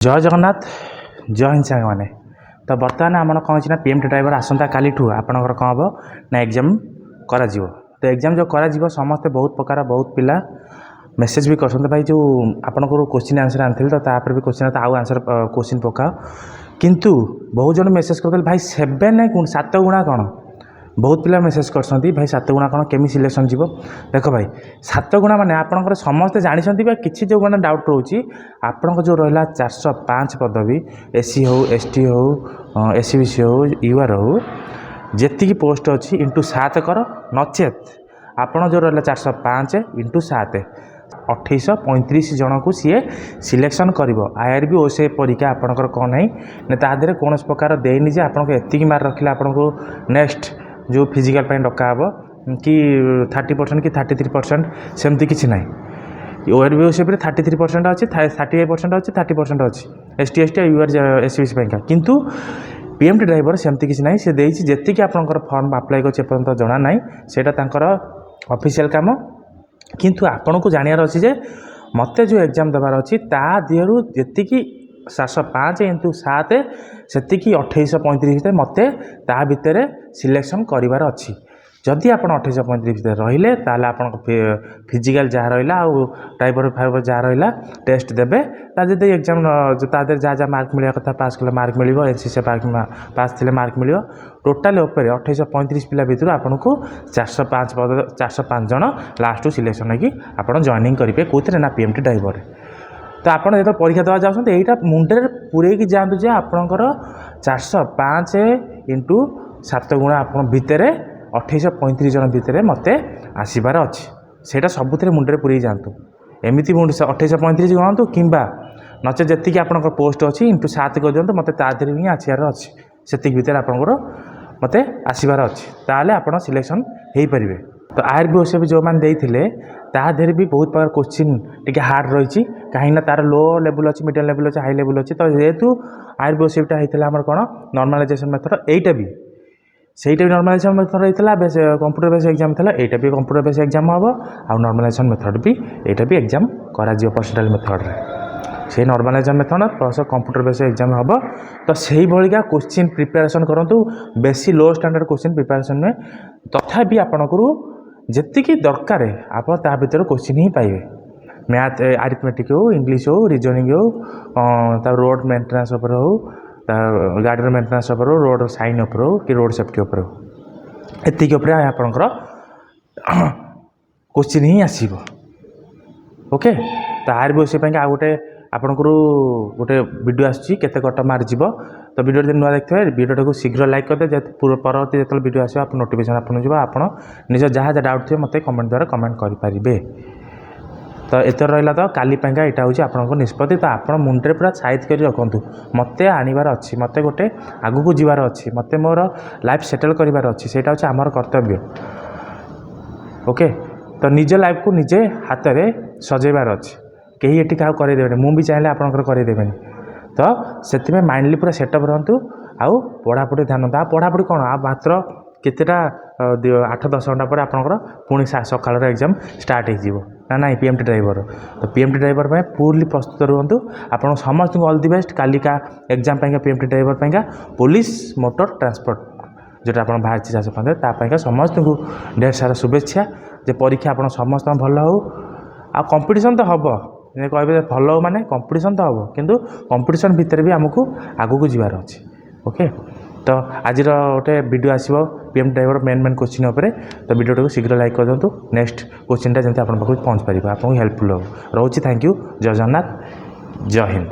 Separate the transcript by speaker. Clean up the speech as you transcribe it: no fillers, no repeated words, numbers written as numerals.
Speaker 1: जय जगन्नाथ जय हिंद सांग मैंने तो बर्तमान आम कौन अच्छी पीएम ड्राइवर आसंता काली आपणकर कौन हम ना एग्जाम करा तो एग्जाम जो करा समस्ते बहुत प्रकार बहुत पिला मेसेज भी करते भाई जो आपंकर क्वेश्चन आंसर आनी तो तापर भी क्वेश्चन आउ आंसर क्वेश्चन पकाओ किंतु बहुत जन मेसेज करते भाई 7 गुणा कौन बहुत पिला मेसेज कर भाई 7 गुणा कौन केमी सिलेक्शन जीव देख भाई 7 गुणा माने आपंकर समस्ते जानते किसी जो मैंने डाउट रोचे आपण जो रहा 405 पदवी एससी हो एसटी हो एससीबीसी हो यूआर हो जी पोस्ट अच्छी इंटू 7 कर नचेत आपण जो रहा 405 इंटू 7 2835 जन को सी सिलेक्शन कर आईआरबी ओसे परीक्षा आपंकर कौन ना तादेह कौन प्रकार देनी जे आपको एतिक मार्क रखिले आपको नेक्स्ट जो फिजिकल डका हे कि 30% कि 33% सेमती किसी ना ओआरबी ओसे 33% अच्छी 38% अच्छी 30% अच्छी एसटी एसटी यूआर एससीबीसी किंतु पीएमटी ड्राइवर सेमती किसी ना सी जी आपंकर फॉर्म अप्लाई कर जना ना से ऑफिशियल काम किंतु आपन को जानियार अच्छी जे मते जो एग्जाम देवार अच्छी ता दिहरु जी 705 इंटू 7 से 2835 मते ता भितर सिलेक्शन करिवार अच्छी जदि आप 2835 भितर रहिले ताले आपन फिजिकल जहाँ रहा आउ ड्राइवर फाइवर जहाँ रहा टेस्ट देवे जब एग्जाम तादेह जहाँ जहाँ मार्क मिलवा कथा पास कले मार्क मिल एनसीसी पास थे मार्क मिल टोटाल 2835 पिला भितर आपन को 405 जन लास्ट सिलेक्शन होगी आप जॉइनिंग करेंगे कौन ना पीएमटी ड्राइवर तो आप जो परीक्षा देवा जाऊँ यहीटा मुंडे पूरे जातु जे आपणकर 405 इंटू 7 गुणा आप भितर 2835 जन भितर मते आसबार अच्छी से सबुथ मुंडे पूरे जातु एमती 2835 गणतु कि नचे जी आप पोस्ट अच्छी इंटू 7 कर दिखाँ मत तादेह ही आसबार अच्छी से भितर आपंकर मत आसबार अच्छी ताले आप सिलेक्शन हो पारे तो आईआरबी ओसे भी जो मैंने देते तादेह भी बहुत प्रकार क्वेश्चन टी हार्ड रही कहीं तार लो लेवल अच्छी मीडियम लेवल अच्छी हाई लेवल अच्छी तो जेहेतु आईआरबी ओसेटा होता है कौन नॉर्मलाइजेशन मेथड यहीटा भी सहीटा भी नॉर्मलाइजेशन मेथड होता है कंप्यूटर बेस एग्जाम था यहाँ भी कंप्यूटर बेस एग्जाम हम आउ नॉर्मलाइजेशन मेथड भी यहाँ भी एग्जाम करा परसेंटाइल मेथड से normalisation method plus computer base exam हम तो से भाया क्वेश्चन प्रिपेरेसन करूँ बेसी लो स्टैंडर्ड क्वेश्चन प्रिपेरेसन में तथापि आपणकर जी दरकार आप भितर क्वेश्चन ही पाइबे मैथ आरिथमेटिक हो इंग्लीश हो रिजनिंग हो रोड मेंटेनेंस हो गाड़ी मेंटेनेंस हो रोड साइन हो कि रोड सेफ्टी हो एतिक आपणकर क्वेश्चन ही आसब ओके तो आईआरबी ओसे आ गोटे आपंकर गोटे वीडियो आसुच्ची केते कट मार्क जीव तो वीडियो जो नुआ देखते हैं वीडियो को शीघ्र लाइक करदे परवर्ती जो वीडियो आसो आप नोटिफिकेशन आपको जो आप निज जहाँ जहाँ डाउट थे मत कमेंट द्वारा कमेंट करेंगे तो एत रहा तो काली यहाँ हूँ आपको निष्पत्ति तो आप मुंडे पूरा साइज कर रखु मत आनबार अच्छी मत गोटे आगू को जीवार अच्छी मत मोर लाइफ सेटल करार अच्छी से हूँ आमर कर्तव्य ओके तो निज लाइफ को निजे हाथ में सजेबार अच्छी कहीं ये क्या करदेवे मुझे चाहिए आपंकर करदेवे तो से माइंडली पूरा सेटअप रहतु आउ पढ़ापढ़ी ध्यान आ पढ़ापढ़ी कौन आ मात्र केतेटा 8-10 घंटा पर आपंकर पुणी सकाल एग्जाम स्टार्ट हो ना पीएमटी ड्राइवर तो पीएमटी ड्राइवर में पूर्ली प्रस्तुत रुहतु आप समस्त ऑल दि best Kalika exam PMT driver police motor transport जोटा आप बाहर 405 समस्त को ढेर सारा शुभेच्छा जे परीक्षा आप समस्त भल हो आ कंपटीशन तो हम कहे भल हो माने कंपटीशन तो हम किंतु कंपटीशन भितर भी आमको आगू को जीवार अच्छे ओके तो आज गोटे वीडियो आसो पीएम ड्राइवर मेन क्वेश्चन उपर तो वीडियो को शीघ्र लाइक कर दिंतु नेक्स्ट क्वेश्चन जमी आप पहुँच पार आपको हेल्पफुल हो रोचे थैंक यू जय जगन्नाथ जय हिंद।